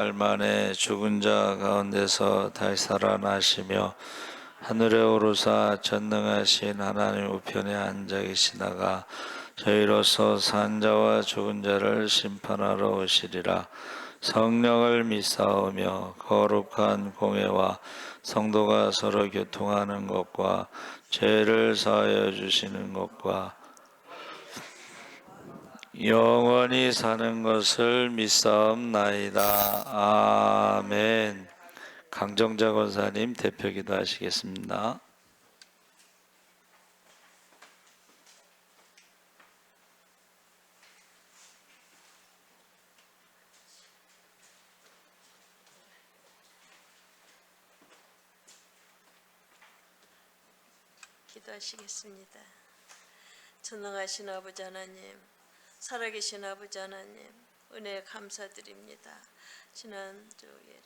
날 만에 죽은 자 가운데서 다시 살아나시며 하늘에 오르사 전능하신 하나님 우편에 앉아 계시다가 저희로서 산 자와 죽은 자를 심판하러 오시리라. 성령을 믿사오며 거룩한 공회와 성도가 서로 교통하는 것과 죄를 사하여 주시는 것과 영원히 사는 것을 믿사옵나이다. 아멘. 강정자 권사님 대표기도 하시겠습니다. 기도하시겠습니다. 전능하신 아버지 하나님, 살아계신 아버지 하나님, 은혜에 감사드립니다. 지난주에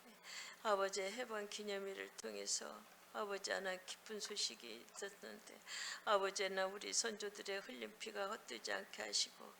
아버지의 해방 기념일을 통해서 아버지 하나 기쁜 소식이 있었는데 아버지나 우리 선조들의 흘린 피가 헛되지 않게 하시고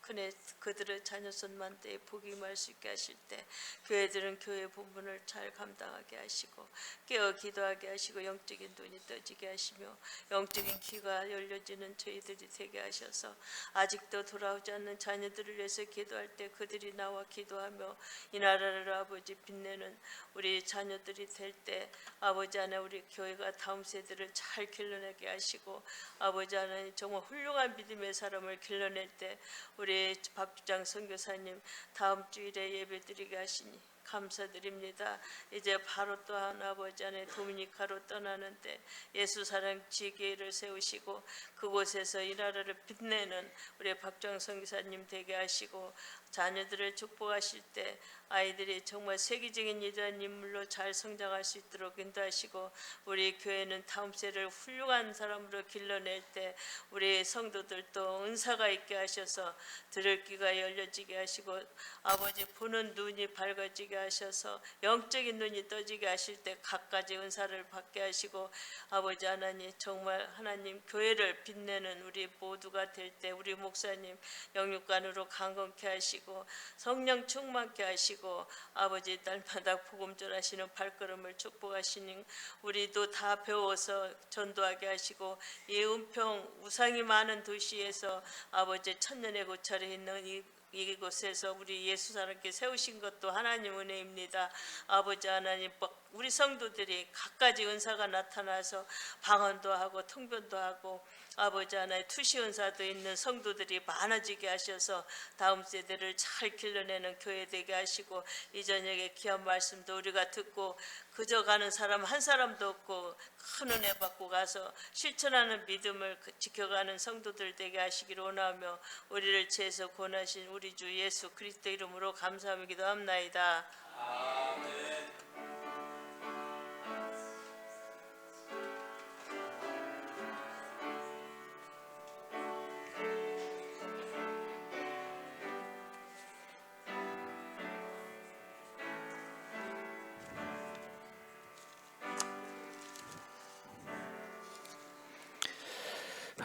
그들의 자녀손 만대에 복이 임할 수 있게 하실 때 교회들은 교회 본분을 잘 감당하게 하시고 깨어 기도하게 하시고 영적인 눈이 떠지게 하시며 영적인 귀가 열려지는 저희들이 되게 하셔서 아직도 돌아오지 않는 자녀들을 위해서 기도할 때 그들이 나와 기도하며 이 나라를 아버지 빛내는 우리 자녀들이 될 때 아버지 안에 우리 교회가 다음 세대를 잘 길러내게 하시고 아버지 하나님 정말 훌륭한 믿음의 사람을 길러낼 때 우리 박주장 선교사님 다음 주일에 예배드리게 하시니 감사드립니다. 이제 바로 또한 아버지 안에 도미니카로 떠나는데 예수 사랑 지교회를 세우시고 그곳에서 이 나라를 빛내는 우리 박주장 선교사님 되게 하시고 자녀들을 축복하실 때 아이들이 정말 세계적인 위대한 인물로 잘 성장할 수 있도록 인도하시고 우리 교회는 다음 세대를 훌륭한 사람으로 길러낼 때 우리 성도들도 은사가 있게 하셔서 들을 귀가 열려지게 하시고 아버지 보는 눈이 밝아지게 하셔서 영적인 눈이 떠지게 하실 때 갖가지 은사를 받게 하시고 아버지 하나님 정말 하나님 교회를 빛내는 우리 모두가 될 때 우리 목사님 영육간으로 강건케 하시고 성령 충만케 하시고 아버지 날마다 복음 전하시는 발걸음을 축복하시는 우리도 다 배워서 전도하게 하시고 이 은평 우상이 많은 도시에서 아버지 천년의 고찰에 있는 이곳에서 우리 예수 사람께 세우신 것도 하나님 은혜입니다. 아버지 하나님 우리 성도들이 갖가지 은사가 나타나서 방언도 하고 통변도 하고 아버지 하나님 투시 은사도 있는 성도들이 많아지게 하셔서 다음 세대를 잘 길러내는 교회 되게 하시고 이 저녁에 귀한 말씀도 우리가 듣고 그저 가는 사람 한 사람도 없고 큰 은혜 받고 가서 실천하는 믿음을 지켜가는 성도들 되게 하시기를 원하며 우리를 죄에서 구원하신 우리 주 예수 그리스도 이름으로 감사하며 기도합나이다. 아멘.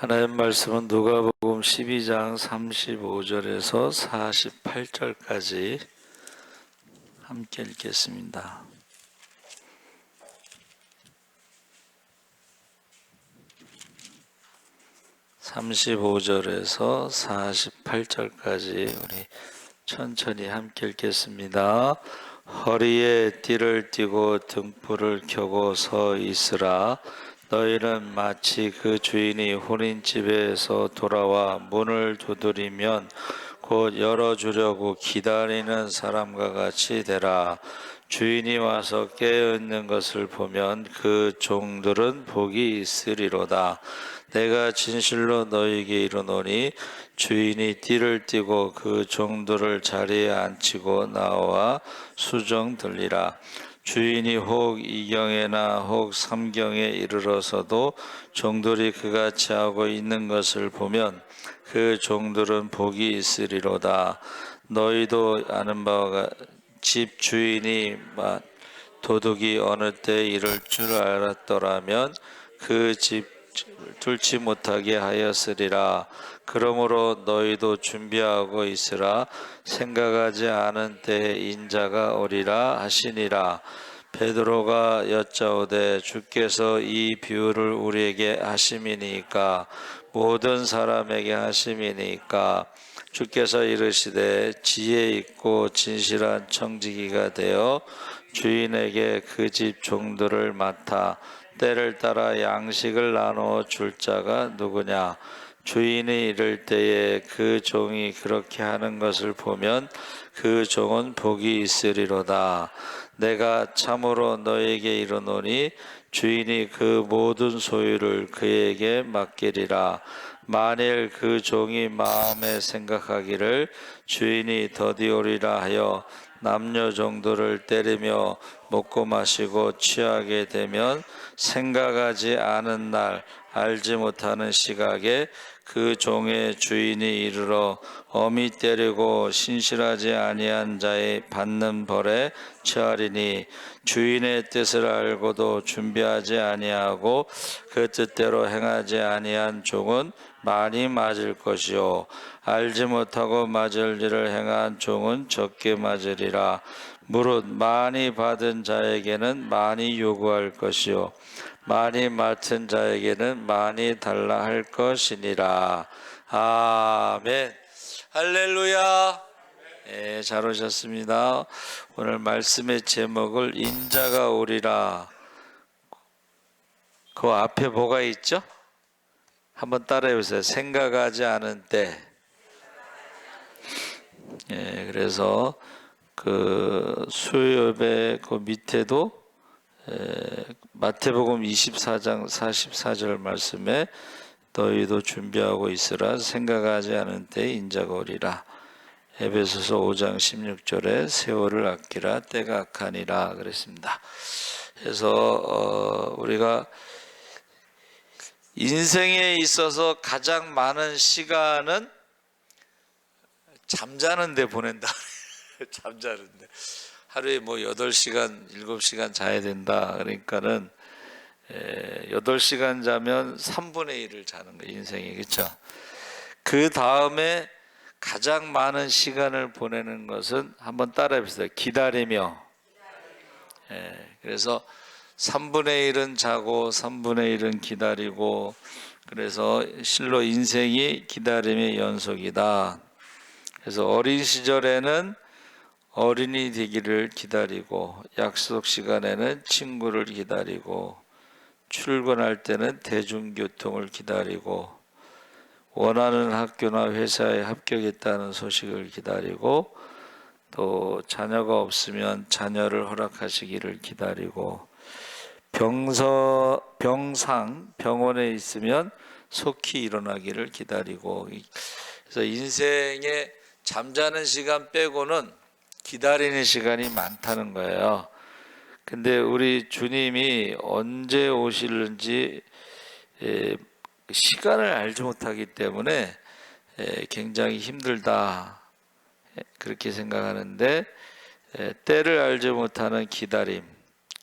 하나님 말씀은 누가복음 12장 35절에서 48절까지 함께 읽겠습니다. (35절에서) (48절까지) 우리 천천히 함께 읽겠습니다. 허리에 띠를 띠고 등불을 켜고 서 있으라. 너희는 마치 그 주인이 혼인집에서 돌아와 문을 두드리면 곧 열어주려고 기다리는 사람과 같이 되라. 주인이 와서 깨어있는 것을 보면 그 종들은 복이 있으리로다. 내가 진실로 너희에게 이르노니 주인이 띠를 띠고 그 종들을 자리에 앉히고 나와 수정 들리라. 주인이 혹 2경에나 혹 3경에 이르러서도 종들이 그같이 하고 있는 것을 보면 그 종들은 복이 있으리로다. 너희도 아는 바와 집 주인이 도둑이 어느 때 이를 줄 알았더라면 그 집 뚫지 못하게 하였으리라. 그러므로 너희도 준비하고 있으라. 생각하지 않은 때에 인자가 오리라 하시니라. 베드로가 여짜오되 주께서 이 비유를 우리에게 하심이니까 모든 사람에게 하심이니까 주께서 이르시되 지혜 있고 진실한 청지기가 되어 주인에게 그 집 종들을 맡아 때를 따라 양식을 나누어 줄 자가 누구냐? 주인이 이를 때에 그 종이 그렇게 하는 것을 보면 그 종은 복이 있으리로다. 내가 참으로 너에게 이르노니 주인이 그 모든 소유를 그에게 맡기리라. 만일 그 종이 마음에 생각하기를 주인이 더디오리라 하여 남녀 종들을 때리며 먹고 마시고 취하게 되면 생각하지 않은 날 알지 못하는 시각에 그 종의 주인이 이르러 엄히 때리고 신실하지 아니한 자의 받는 벌에 처하리니 주인의 뜻을 알고도 준비하지 아니하고 그 뜻대로 행하지 아니한 종은 많이 맞을 것이요 알지 못하고 맞을 일을 행한 종은 적게 맞으리라. 무릇 많이 받은 자에게는 많이 요구할 것이요 많이 맡은 자에게는 많이 달라 할 것이니라. 아멘. 할렐루야. 예, 잘 오셨습니다. 오늘 말씀의 제목을 인자가 오리라. 그 앞에 뭐가 있죠? 한번 따라해 보세요. 생각하지 않은 때. 예, 그래서 그 수요예배 그 밑에도 마태복음 24장 44절 말씀에 너희도 준비하고 있으라. 생각하지 않은 때 인자가 오리라. 에베소서 5장 16절에 세월을 아끼라 때가 악하니라 그랬습니다. 그래서 우리가 인생에 있어서 가장 많은 시간은 잠자는 데 보낸다. 잠자는데 하루에 뭐 8시간, 7시간 자야 된다. 그러니까는 8시간 자면 3분의 1을 자는 거예요, 인생이. 그렇죠? 그 다음에 가장 많은 시간을 보내는 것은 한번 따라해 보세요. 기다리며. 그래서 3분의 1은 자고 3분의 1은 기다리고, 그래서 실로 인생이 기다림의 연속이다. 그래서 어린 시절에는 어린이 되기를 기다리고, 약속 시간에는 친구를 기다리고, 출근할 때는 대중교통을 기다리고, 원하는 학교나 회사에 합격했다는 소식을 기다리고, 또 자녀가 없으면 자녀를 허락하시기를 기다리고, 병원에 있으면 속히 일어나기를 기다리고. 그래서 인생에 잠자는 시간 빼고는 기다리는 시간이 많다는 거예요. 근데 우리 주님이 언제 오실는지 시간을 알지 못하기 때문에 굉장히 힘들다, 그렇게 생각하는데, 때를 알지 못하는 기다림,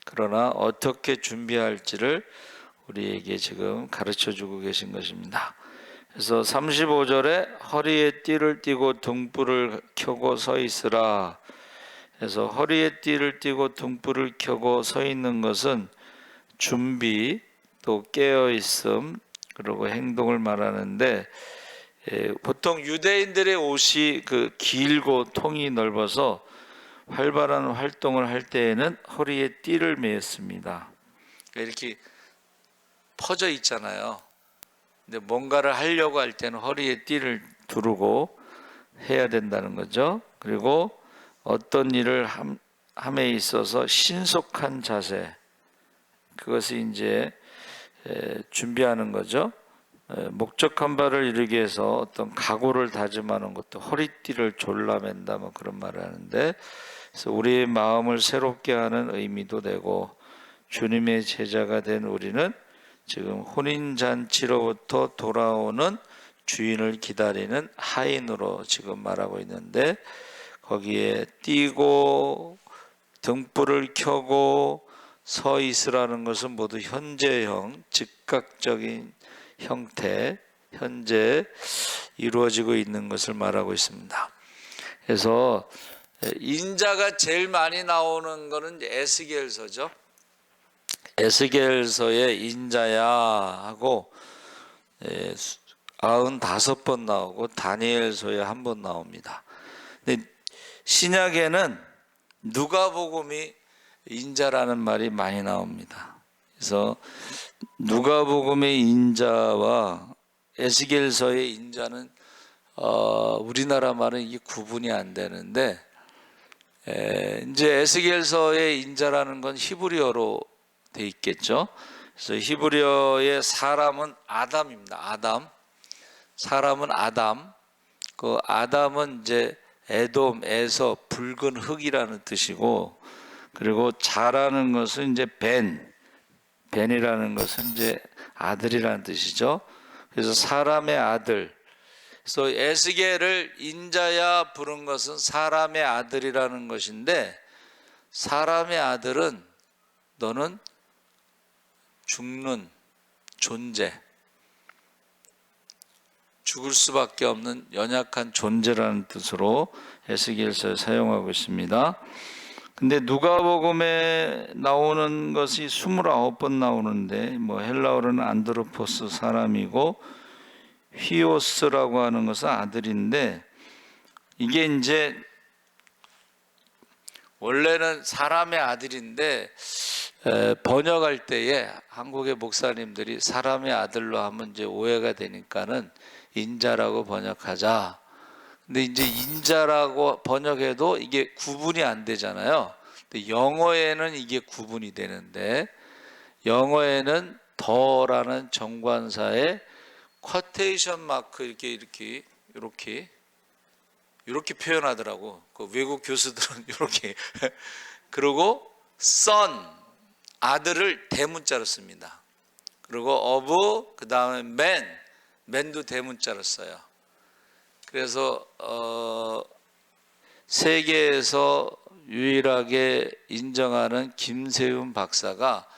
그러나 어떻게 준비할지를 우리에게 지금 가르쳐주고 계신 것입니다. 그래서 35절에 허리에 띠를 띠고 등불을 켜고 서 있으라. 그래서 허리에 띠를 띠고 등불을 켜고 서 있는 것은 준비, 또 깨어 있음, 그리고 행동을 말하는데, 보통 유대인들의 옷이 그 길고 통이 넓어서 활발한 활동을 할 때에는 허리에 띠를 매었습니다. 이렇게 퍼져 있잖아요. 근데 뭔가를 하려고 할 때는 허리에 띠를 두르고 해야 된다는 거죠. 그리고 어떤 일을 함에 있어서 신속한 자세, 그것이 이제 준비하는 거죠. 목적한 바를 이루기 위해서 어떤 각오를 다짐하는 것도 허리띠를 졸라맨다, 뭐 그런 말을 하는데, 그래서 우리의 마음을 새롭게 하는 의미도 되고, 주님의 제자가 된 우리는 지금 혼인잔치로부터 돌아오는 주인을 기다리는 하인으로 지금 말하고 있는데, 거기에 띄고 등불을 켜고 서 있으라는 것은 모두 현재형, 즉각적인 형태, 현재 이루어지고 있는 것을 말하고 있습니다. 그래서 인자가 제일 많이 나오는 것은 에스겔서죠. 에스겔서에 인자야 하고 95번 나오고 다니엘서에 1번 나옵니다. 근데 신약에는 누가복음이 인자라는 말이 많이 나옵니다. 그래서 누가복음의 인자와 에스겔서의 인자는 우리나라 말은 이게 구분이 안 되는데 이제 에스겔서의 인자라는 건 히브리어로 돼 있겠죠. 그래서 히브리어의 사람은 아담입니다. 아담. 사람은 아담. 그 아담은 이제 에돔, 에서 붉은 흙이라는 뜻이고, 그리고 자라는 것은 이제 벤이라는 것은 이제 아들이라는 뜻이죠. 그래서 사람의 아들. 그래서 에스겔을 인자야 부른 것은 사람의 아들이라는 것인데, 사람의 아들은 너는 죽는 존재, 죽을 수밖에 없는 연약한 존재라는 뜻으로 에스겔서에 사용하고 있습니다. 근데 누가복음에 나오는 것이 29번 나오는데, 뭐 헬라어로는 안드로포스 사람이고 휘오스라고 하는 것은 아들인데, 이게 이제 원래는 사람의 아들인데 번역할 때에 한국의 목사님들이 사람의 아들로 하면 이제 오해가 되니까는 인자라고 번역하자. 근데 이제 인자라고 번역해도 이게 구분이 안 되잖아요. 근데 영어에는 이게 구분이 되는데, 영어에는 더라는 정관사에 쿼테이션 마크 이렇게 표현하더라고. 그 외국 교수들은 이렇게. 그리고 son, 아들을 대문자로 씁니다. 그리고 of, 그 다음에 man도 대문자로 써요. 그래서 세계에서 유일하게 인정하는 김세윤 박사가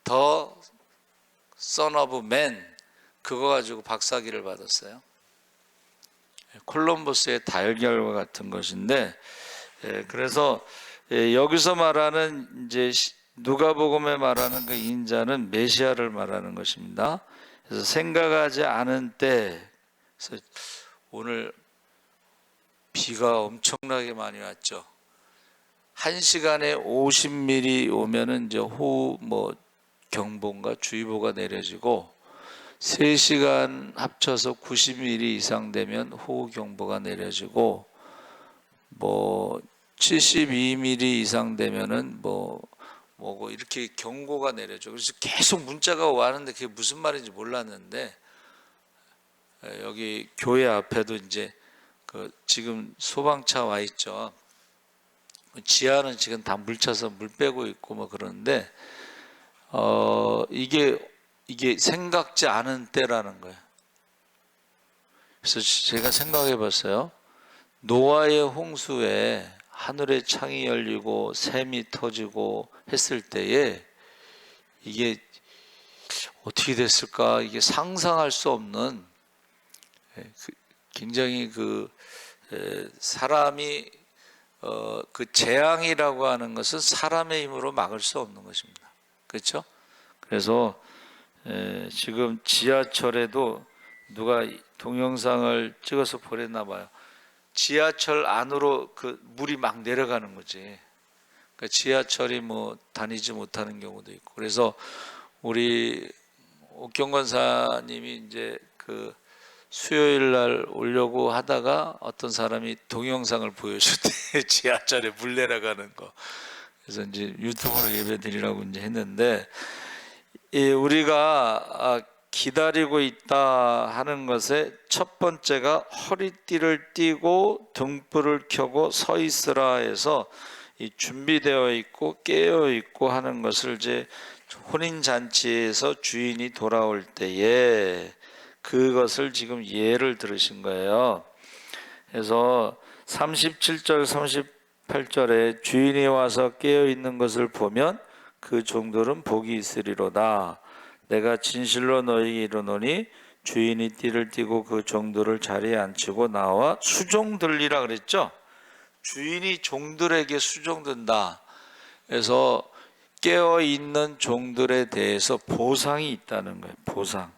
the son of man, 그거 가지고 박사기를 받았어요. 콜럼버스의 달걀과 같은 것인데, 그래서 여기서 말하는 이제 누가복음에 말하는 그 인자는 메시아를 말하는 것입니다. 그래서 생각하지 않은 때, 그래서 오늘 비가 엄청나게 많이 왔죠. 1시간에 50mm 오면은 이제 호우 경보인가 주의보가 내려지고, 3시간 합쳐서 90mm 이상 되면 호우 경보가 내려지고, 72mm 이상 되면은 뭐고 이렇게 경고가 내려져. 그래서 계속 문자가 와는데 그게 무슨 말인지 몰랐는데, 여기 교회 앞에도 이제 그 지금 소방차 와 있죠. 지하는 지금 다 물 차서 물 빼고 있고 뭐 그러는데, 이게 생각지 않은 때라는 거예요. 그래서 제가 생각해 봤어요. 노아의 홍수에 하늘의 창이 열리고 샘이 터지고 했을 때에 이게 어떻게 됐을까? 이게 상상할 수 없는 굉장히 사람이 그 재앙이라고 하는 것은 사람의 힘으로 막을 수 없는 것입니다. 그렇죠? 그래서 지금 지하철에도 누가 동영상을 찍어서 보냈나 봐요. 지하철 안으로 그 물이 막 내려가는 거지. 그러니까 지하철이 다니지 못하는 경우도 있고. 그래서 우리 옥경 권사님이 이제 그 수요일 날 오려고 하다가 어떤 사람이 동영상을 보여줬대. 지하철에 물 내려가는 거. 그래서 이제 유튜브로 예배 드리라고 이제 했는데, 우리가 기다리고 있다 하는 것의 첫 번째가 허리띠를 띠고 등불을 켜고 서 있으라 해서 이 준비되어 있고 깨어 있고 하는 것을 이제 혼인 잔치에서 주인이 돌아올 때에 그것을 지금 예를 들으신 거예요. 그래서 37절 38절에 주인이 와서 깨어 있는 것을 보면 그 종들은 복이 있으리로다. 내가 진실로 너희에게 이르노니 주인이 띠를 띠고 그 종들을 자리에 앉히고 나와 수종들리라 그랬죠. 주인이 종들에게 수종든다. 그래서 깨어 있는 종들에 대해서 보상이 있다는 거예요. 보상.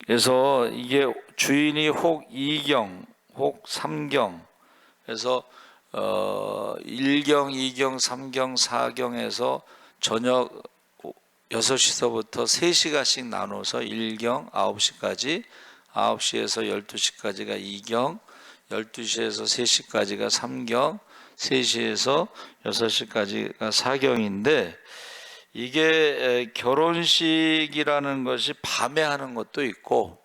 그래서 이게 주인이 혹 2경, 혹 3경, 그래서 1경, 2경, 3경, 4경에서 저녁 6시서부터 3시간씩 나눠서 1경 9시까지, 9시에서 12시까지가 2경, 12시에서 3시까지가 3경, 3시에서 6시까지가 4경인데, 이게 결혼식이라는 것이 밤에 하는 것도 있고,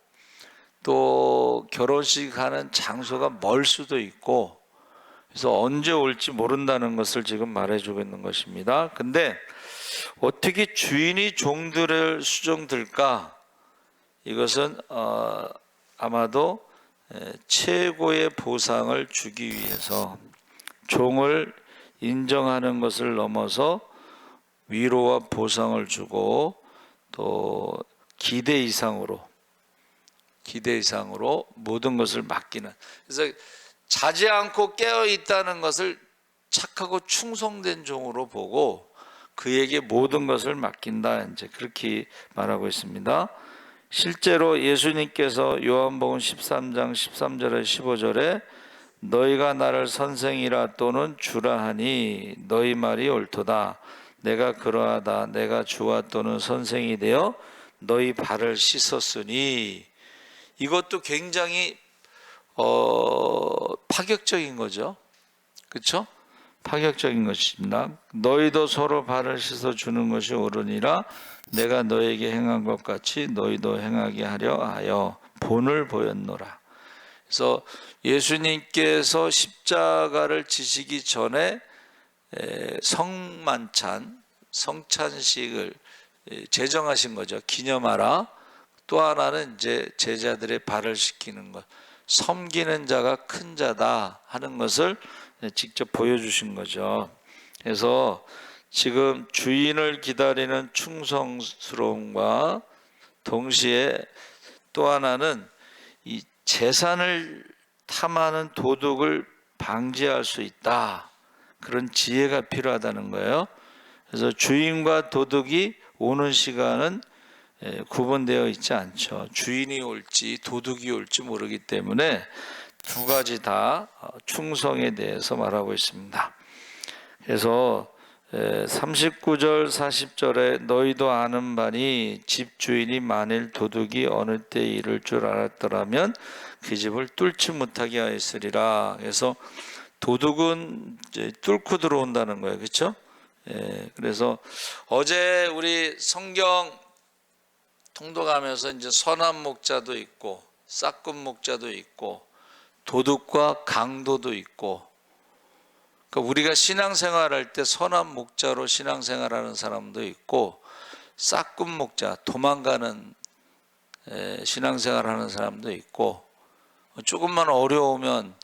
또 결혼식 하는 장소가 멀 수도 있고, 그래서 언제 올지 모른다는 것을 지금 말해주고 있는 것입니다. 근데 어떻게 주인이 종들을 수종들까? 이것은 아마도 최고의 보상을 주기 위해서, 종을 인정하는 것을 넘어서 위로와 보상을 주고, 또 기대 이상으로 모든 것을 맡기는, 그래서 자지 않고 깨어 있다는 것을 착하고 충성된 종으로 보고 그에게 모든 것을 맡긴다, 이제 그렇게 말하고 있습니다. 실제로 예수님께서 요한복음 13장 13절에 15절에 너희가 나를 선생이라 또는 주라 하니 너희 말이 옳도다. 내가 그러하다. 내가 주와 또는 선생이 되어 너희 발을 씻었으니. 이것도 굉장히 파격적인 거죠. 그렇죠? 파격적인 것입니다. 너희도 서로 발을 씻어 주는 것이 옳으니라. 내가 너에게 행한 것 같이 너희도 행하게 하려 하여 본을 보였노라. 그래서 예수님께서 십자가를 지시기 전에 성찬식을 제정하신 거죠. 기념하라. 또 하나는 이제 제자들의 발을 씻기는 것, 섬기는 자가 큰 자다 하는 것을 직접 보여주신 거죠. 그래서 지금 주인을 기다리는 충성스러움과 동시에 또 하나는 이 재산을 탐하는 도둑을 방지할 수 있다, 그런 지혜가 필요하다는 거예요. 그래서 주인과 도둑이 오는 시간은 구분되어 있지 않죠. 주인이 올지 도둑이 올지 모르기 때문에 두 가지 다 충성에 대해서 말하고 있습니다. 그래서 39절 40절에 너희도 아는 바니 집 주인이 만일 도둑이 어느 때 이를 줄 알았더라면 그 집을 뚫지 못하게 하였으리라. 그래서 도둑은 이제 뚫고 들어온다는 거예요. 그렇죠? 그래서 어제 우리 성경 통독하면서 이제 선한 목자도 있고 싹군 목자도 있고 도둑과 강도도 있고, 그러니까 우리가 신앙생활할 때 선한 목자로 신앙생활하는 사람도 있고 싹군 목자, 도망가는 신앙생활하는 사람도 있고, 조금만 어려우면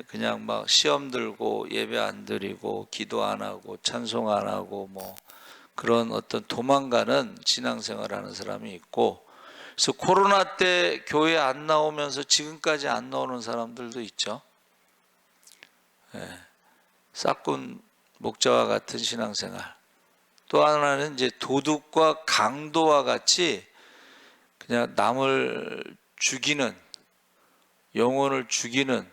그냥 막 시험 들고 예배 안 드리고 기도 안 하고 찬송 안 하고 뭐 그런 어떤 도망가는 신앙생활하는 사람이 있고, 그래서 코로나 때 교회 안 나오면서 지금까지 안 나오는 사람들도 있죠. 싹군 목자와 같은 신앙생활. 또 하나는 이제 도둑과 강도와 같이 그냥 남을 죽이는, 영혼을 죽이는,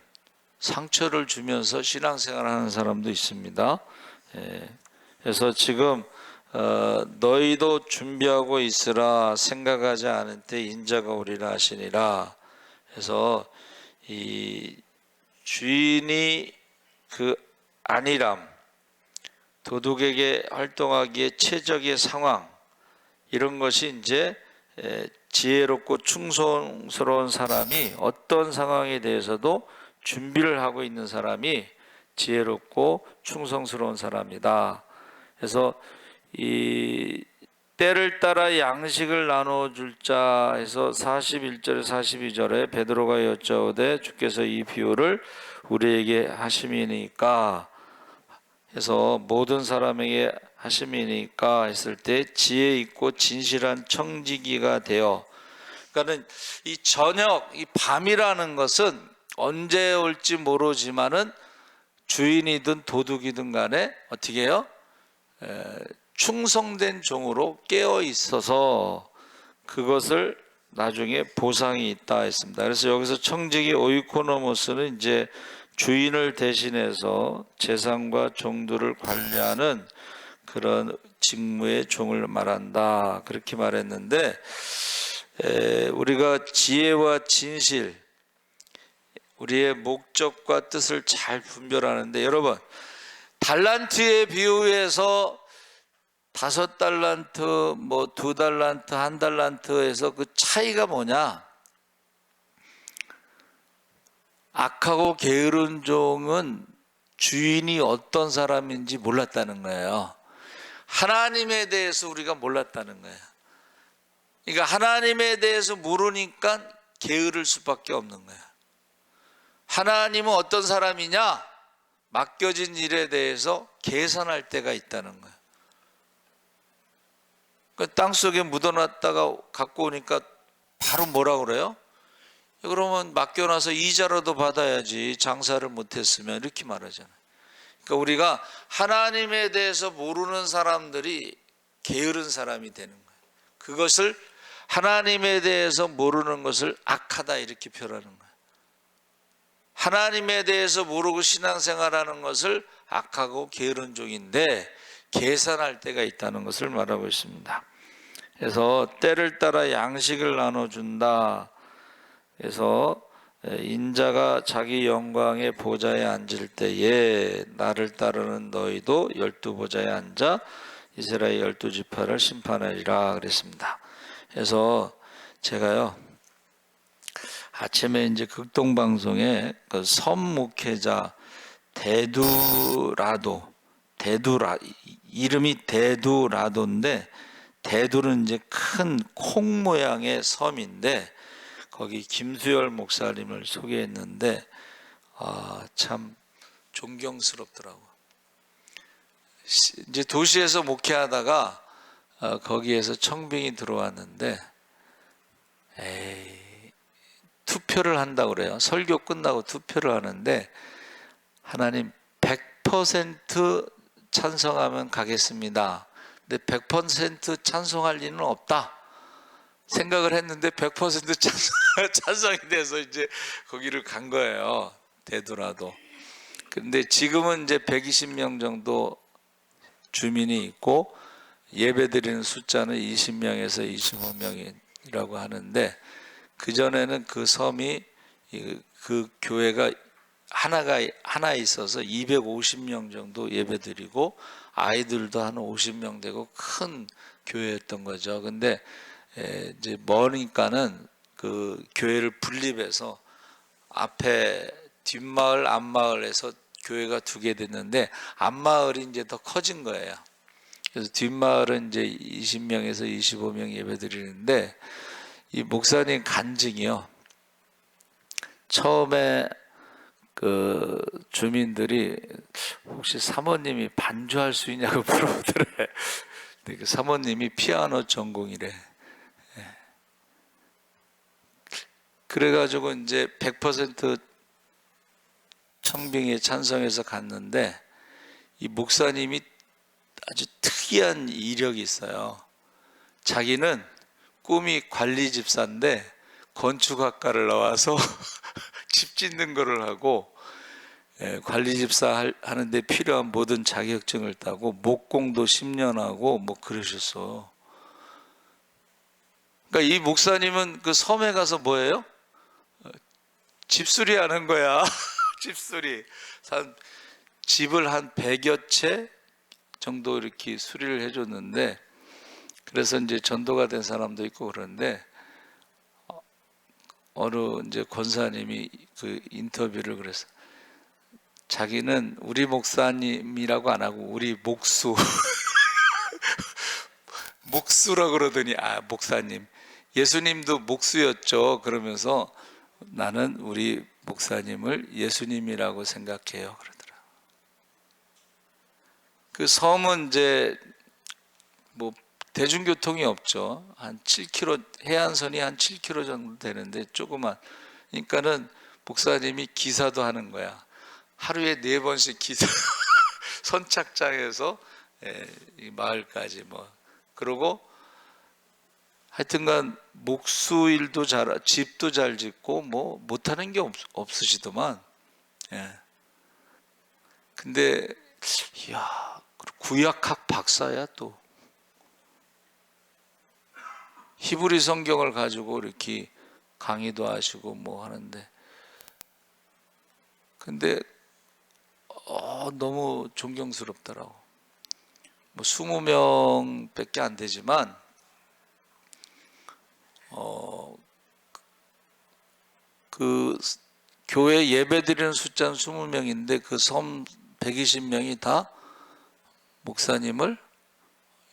상처를 주면서 신앙생활하는 사람도 있습니다. 그래서 지금 너희도 준비하고 있으라. 생각하지 않은 때 인자가 오리라 하시니라. 그래서 이 주인이 그 안일함, 도둑에게 활동하기에 최적의 상황, 이런 것이 이제 지혜롭고 충성스러운 사람이 어떤 상황에 대해서도 준비를 하고 있는 사람이 지혜롭고 충성스러운 사람이다. 그래서 이 때를 따라 양식을 나눠줄 자 해서 41절에 42절에 베드로가 여짜오되 주께서 이 비유를 우리에게 하심이니까 해서 모든 사람에게 하심이니까 했을 때 지혜 있고 진실한 청지기가 되어, 그러니까는 이 저녁, 이 밤이라는 것은 언제 올지 모르지만은 주인이든 도둑이든 간에 어떻게 해요? 충성된 종으로 깨어 있어서 그것을 나중에 보상이 있다 했습니다. 그래서 여기서 청지기 오이코노모스는 이제 주인을 대신해서 재산과 종들을 관리하는 그런 직무의 종을 말한다, 그렇게 말했는데, 우리가 지혜와 진실, 우리의 목적과 뜻을 잘 분별하는데, 여러분 달란트에 비유해서 5달란트, 뭐 2달란트, 1달란트에서 그 차이가 뭐냐? 악하고 게으른 종은 주인이 어떤 사람인지 몰랐다는 거예요. 하나님에 대해서 우리가 몰랐다는 거예요. 그러니까 하나님에 대해서 모르니까 게으를 수밖에 없는 거예요. 하나님은 어떤 사람이냐? 맡겨진 일에 대해서 계산할 때가 있다는 거예요. 그 땅속에 묻어놨다가 갖고 오니까 바로 뭐라 그래요? 그러면 맡겨놔서 이자라도 받아야지, 장사를 못했으면, 이렇게 말하잖아요. 그러니까 우리가 하나님에 대해서 모르는 사람들이 게으른 사람이 되는 거예요. 그것을, 하나님에 대해서 모르는 것을 악하다, 이렇게 표현하는 거예요. 하나님에 대해서 모르고 신앙생활하는 것을 악하고 게으른 종인데 계산할 때가 있다는 것을 말하고 있습니다. 그래서 때를 따라 양식을 나눠준다. 그래서 인자가 자기 영광의 보좌에 앉을 때에 나를 따르는 너희도 12보좌에 앉아 이스라엘 12지파를 심판하리라 그랬습니다. 그래서 제가요, 아침에 이제 극동방송에 그 선목회자 이름이 데두라도인데, 데두는 이제 큰 콩 모양의 섬인데, 거기 김수열 목사님을 소개했는데 참 존경스럽더라고. 이제 도시에서 목회하다가 거기에서 청빙이 들어왔는데, 투표를 한다고 그래요. 설교 끝나고 투표를 하는데, 하나님 100% 찬성하면 가겠습니다. 근데 100% 찬성할 리는 없다 생각을 했는데 100% 찬성이 돼서 이제 거기를 간 거예요. 되더라도. 근데 지금은 이제 120명 정도 주민이 있고 예배드리는 숫자는 20명에서 25명이라고 하는데, 그전에는 그 섬이, 그 교회가 하나 있어서 250명 정도 예배드리고 아이들도 한 50명 되고 큰 교회였던 거죠. 근데 이제 머니까는 그 교회를 분립해서 앞에 뒷마을 앞마을에서 교회가 2개 됐는데, 앞마을이 이제 더 커진 거예요. 그래서 뒷마을은 이제 20명에서 25명 예배드리는데, 이 목사님 간증이요, 처음에 그 주민들이 혹시 사모님이 반주할 수 있냐고 물어보더래. 근데 그 사모님이 피아노 전공이래. 그래가지고 이제 100% 청빙에 찬성해서 갔는데, 이 목사님이 아주 특이한 이력이 있어요. 자기는 꿈이 관리집사인데 건축학과를 나와서 집 짓는 거를 하고, 관리집사 하는데 필요한 모든 자격증을 따고 목공도 10년 하고 뭐 그러셨어. 그러니까 이 목사님은 그 섬에 가서 뭐예요? 집수리 하는 거야. 집수리. 집을 한 100여 채 정도 이렇게 수리를 해줬는데, 그래서 이제 전도가 된 사람도 있고 그런데, 어느 이제 권사님이 그 인터뷰를 그래서 자기는 우리 목사님이라고 안 하고 우리 목수 목수라 그러더니, 목사님, 예수님도 목수였죠. 그러면서 나는 우리 목사님을 예수님이라고 생각해요 그러더라. 그 섬은 이제 뭐 대중교통이 없죠. 한 7km, 해안선이 한 7km 정도 되는데 조그만. 그러니까는 목사님이 기사도 하는 거야. 하루에 4번씩 기사 선착장에서 이 마을까지 뭐. 그러고 하여튼간 목수일도 집도 잘 짓고 뭐 못하는 게 없으시더만. 예. 근데 이야, 구약학 박사야 또. 히브리 성경을 가지고 이렇게 강의도 하시고 뭐 하는데, 근데 너무 존경스럽더라고. 뭐 20명밖에 안 되지만 그 교회 예배드리는 숫자는 20명인데 그 섬 120명이 다 목사님을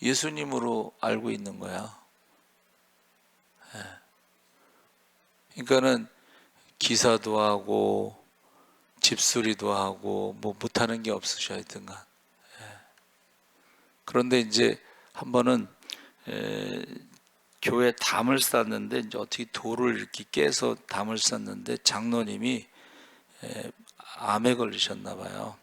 예수님으로 알고 있는 거야. 그러니까는 기사도 하고 집수리도 하고 뭐 못하는 게 없으셔 하여튼간. 그런데 이제 한 번은 교회 담을 쌌는데 이제 어떻게 돌을 이렇게 깨서 담을 쌌는데 장로님이 암에 걸리셨나 봐요.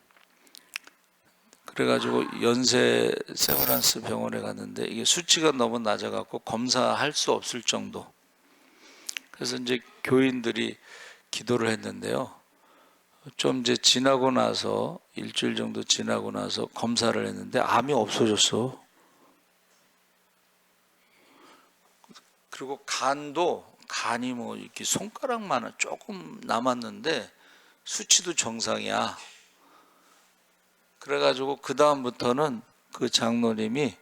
그래가지고 연세 세브란스 병원에 갔는데 이게 수치가 너무 낮아갖고 검사할 수 없을 정도. 그래서 이제 교인들이 기도를 했는데요. 좀 이제 지나고 나서 일주일 정도 지나고 나서 검사를 했는데 암이 없어졌어. 그리고 간이 뭐 이렇게 손가락만 조금 남았는데 수치도 정상이야. 그래가지고 그 다음부터는 그 장로님이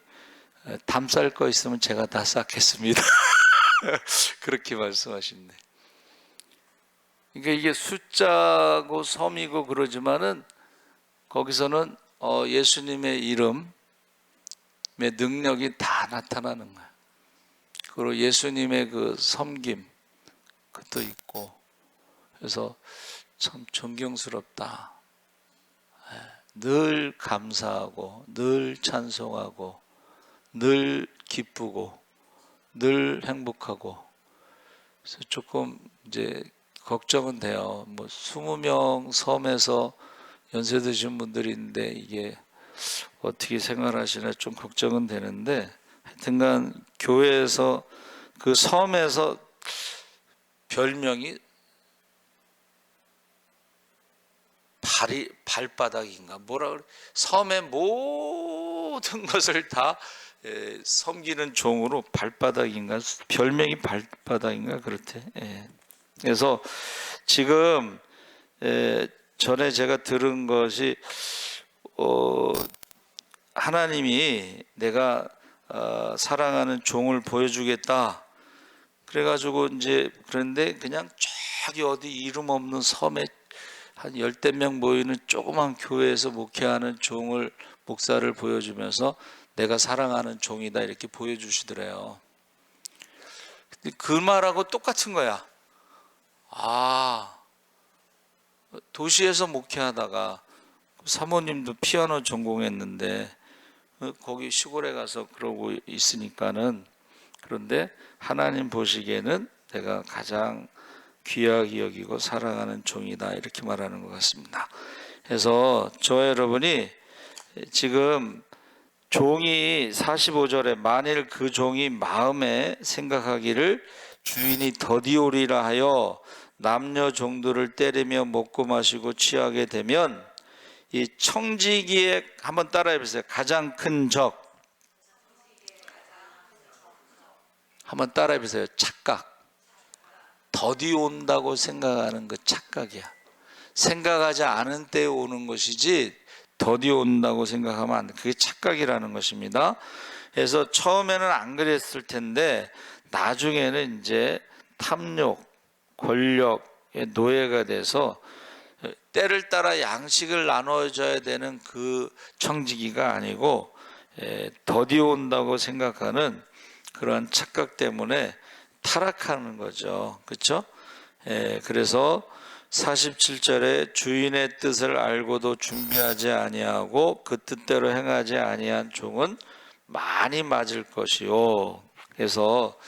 담 쌀 거 있으면 제가 다 쌓겠습니다. 그렇게 말씀하시네. 그러니까 이게 숫자고 섬이고 그러지만은 거기서는 예수님의 이름의 능력이 다 나타나는 거야. 그리고 예수님의 그 섬김 그것도 있고, 그래서 참 존경스럽다. 늘 감사하고 늘 찬송하고 늘 기쁘고 늘 행복하고. 그래서 조금 이제 걱정은 돼요. 뭐 20명 섬에서 연세 드신 분들이 있는데 이게 어떻게 생활하시나 좀 걱정은 되는데, 하여튼간 교회에서 그 섬에서 별명이 발바닥인가 뭐라 그래. 섬의 모든 것을 다 섬기는 종으로 발바닥인가, 별명이 발바닥인가 그렇대. 그래서 지금 전에 제가 들은 것이 하나님이 내가 사랑하는 종을 보여주겠다. 그래가지고 이제 그런데 그냥 저기 어디 이름 없는 섬에 한 10명 모이는 조그만 교회에서 목회하는 종을, 목사를 보여주면서 내가 사랑하는 종이다 이렇게 보여주시더래요. 근데 그 말하고 똑같은 거야. 도시에서 목회하다가 사모님도 피아노 전공했는데 거기 시골에 가서 그러고 있으니까는, 그런데 하나님 보시기에는 내가 가장 귀하게 여기고 사랑하는 종이다 이렇게 말하는 것 같습니다. 그래서 저와 여러분이 지금 종이 45절에 만일 그 종이 마음에 생각하기를 주인이 더디오리라 하여 남녀 종들을 때리며 먹고 마시고 취하게 되면, 이 청지기의, 한번 따라해 보세요. 가장 큰 적. 한번 따라해 보세요. 착각. 더디 온다고 생각하는 그 착각이야. 생각하지 않은 때에 오는 것이지 더디 온다고 생각하면 안 돼. 그게 착각이라는 것입니다. 그래서 처음에는 안 그랬을 텐데 나중에는 이제 탐욕, 권력의 노예가 돼서 때를 따라 양식을 나눠줘야 되는 그 청지기가 아니고 더디 온다고 생각하는 그런 착각 때문에 타락하는 거죠. 그렇죠? 그래서 47절에 주인의 뜻을 알고도 준비하지 아니하고 그 뜻대로 행하지 아니한 종은 많이 맞을 것이요. 그래서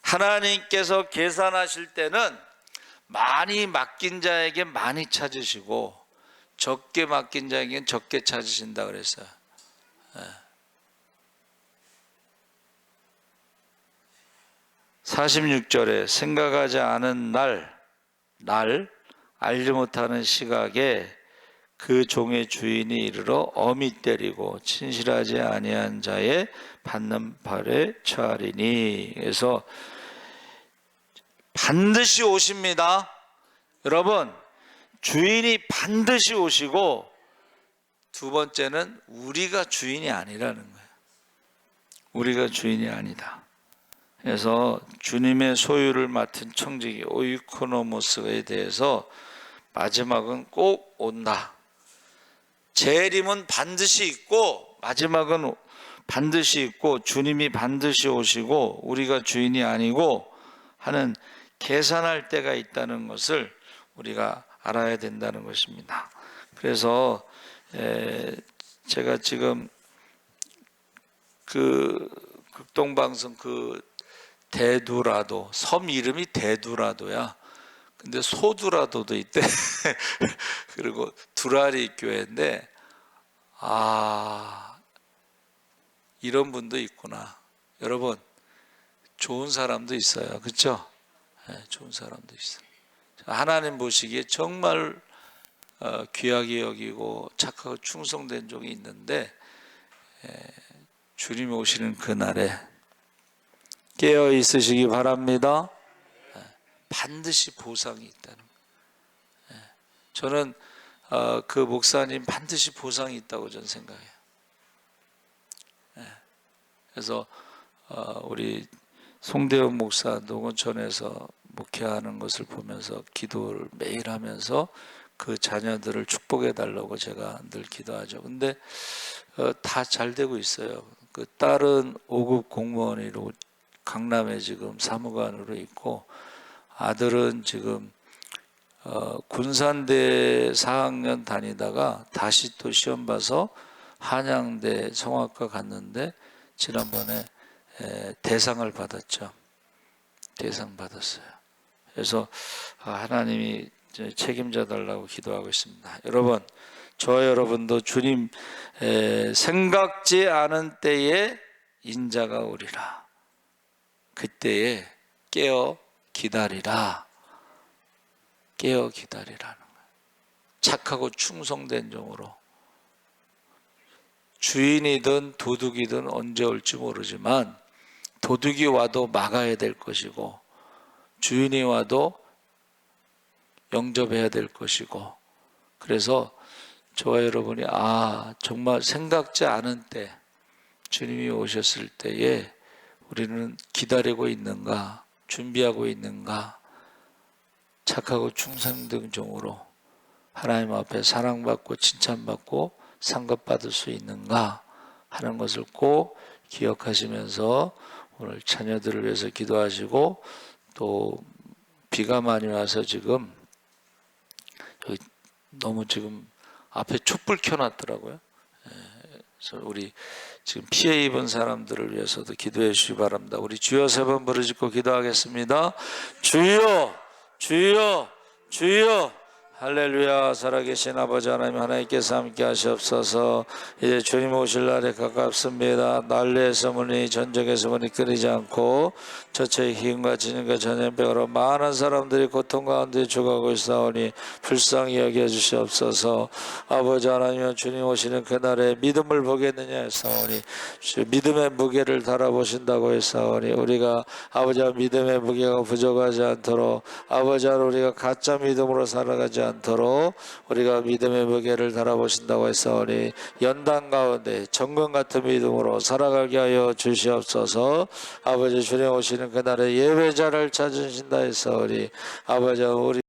하나님께서 계산하실 때는 많이 맡긴 자에게 많이 찾으시고 적게 맡긴 자에게는 적게 찾으신다 그랬어요. 46절에 생각하지 않은 날 알지 못하는 시각에 그 종의 주인이 이르러 엄히 때리고 친실하지 아니한 자의 받는 벌에 처하리니. 그래서 반드시 오십니다. 여러분, 주인이 반드시 오시고, 두 번째는 우리가 주인이 아니라는 거예요. 우리가 주인이 아니다. 그래서 주님의 소유를 맡은 청지기 오이코노모스에 대해서 마지막은 꼭 온다. 재림은 반드시 있고 마지막은 반드시 있고 주님이 반드시 오시고 우리가 주인이 아니고 하는 계산할 때가 있다는 것을 우리가 알아야 된다는 것입니다. 그래서 제가 지금 그 극동방송 그 대두라도, 섬 이름이 대두라도야. 근데 소두라도도 있대. 그리고 두라리 교회인데, 이런 분도 있구나. 여러분, 좋은 사람도 있어요. 그렇죠? 네, 좋은 사람도 있어요. 하나님 보시기에 정말 귀하게 여기고 착하고 충성된 종이 있는데, 주님이 오시는 그날에 깨어 있으시기 바랍니다. 반드시 보상이 있다는 거예요. 저는 그 목사님 반드시 보상이 있다고 저는 생각해요. 그래서 우리 송대원 목사 노원천에서 목회하는 것을 보면서 기도를 매일 하면서 그 자녀들을 축복해 달라고 제가 늘 기도하죠. 근데 다 잘 되고 있어요. 그 딸은 5급 공무원으로 강남에 지금 사무관으로 있고, 아들은 지금 군산대 4학년 다니다가 다시 또 시험 봐서 한양대 성악과 갔는데 지난번에 대상을 받았죠. 대상 받았어요. 그래서 하나님이 책임져 달라고 기도하고 있습니다. 여러분, 저와 여러분도 주님 생각지 않은 때에 인자가 오리라. 그때에 깨어 기다리라. 깨어 기다리라는 거예요. 착하고 충성된 종으로. 주인이든 도둑이든 언제 올지 모르지만 도둑이 와도 막아야 될 것이고 주인이 와도 영접해야 될 것이고, 그래서 저와 여러분이 정말 생각지 않은 때 주님이 오셨을 때에 우리는 기다리고 있는가, 준비하고 있는가, 착하고 충성된 종으로 하나님 앞에 사랑받고 칭찬받고 상급받을 수 있는가 하는 것을 꼭 기억하시면서 오늘 자녀들을 위해서 기도하시고, 또 비가 많이 와서 지금 여기 너무 지금 앞에 촛불 켜놨더라고요. 그래서 우리 지금 피해 입은 사람들을 위해서도 기도해 주시기 바랍니다. 우리 주여 3번 부르짖고 기도하겠습니다. 주여, 주여, 주여. 할렐루야. 살아계신 아버지 하나님, 하나님께서 함께 하시옵소서. 이제 주님 오실 날에 가깝습니다. 난리에서 문이 전쟁에서 문이 끊이지 않고 저체의 힘과 진영과 전염병으로 많은 사람들이 고통 가운데 죽어가고 있사오니 불쌍히 여겨 주시옵소서. 아버지 하나님, 주님 오시는 그날에 믿음을 보겠느냐 했사오니 믿음의 무게를 달아보신다고 했사오니 우리가 아버지와 믿음의 무게가 부족하지 않도록, 아버지와 우리가 가짜 믿음으로 살아가지 않도록 우리가 믿음의 무게를 달아보신다고 했사오니 연단 가운데 정금 같은 믿음으로 살아가게 하여 주시옵소서. 아버지, 주님 오시는 그날에 예배자를 찾으신다 했사오니 아버지, 우리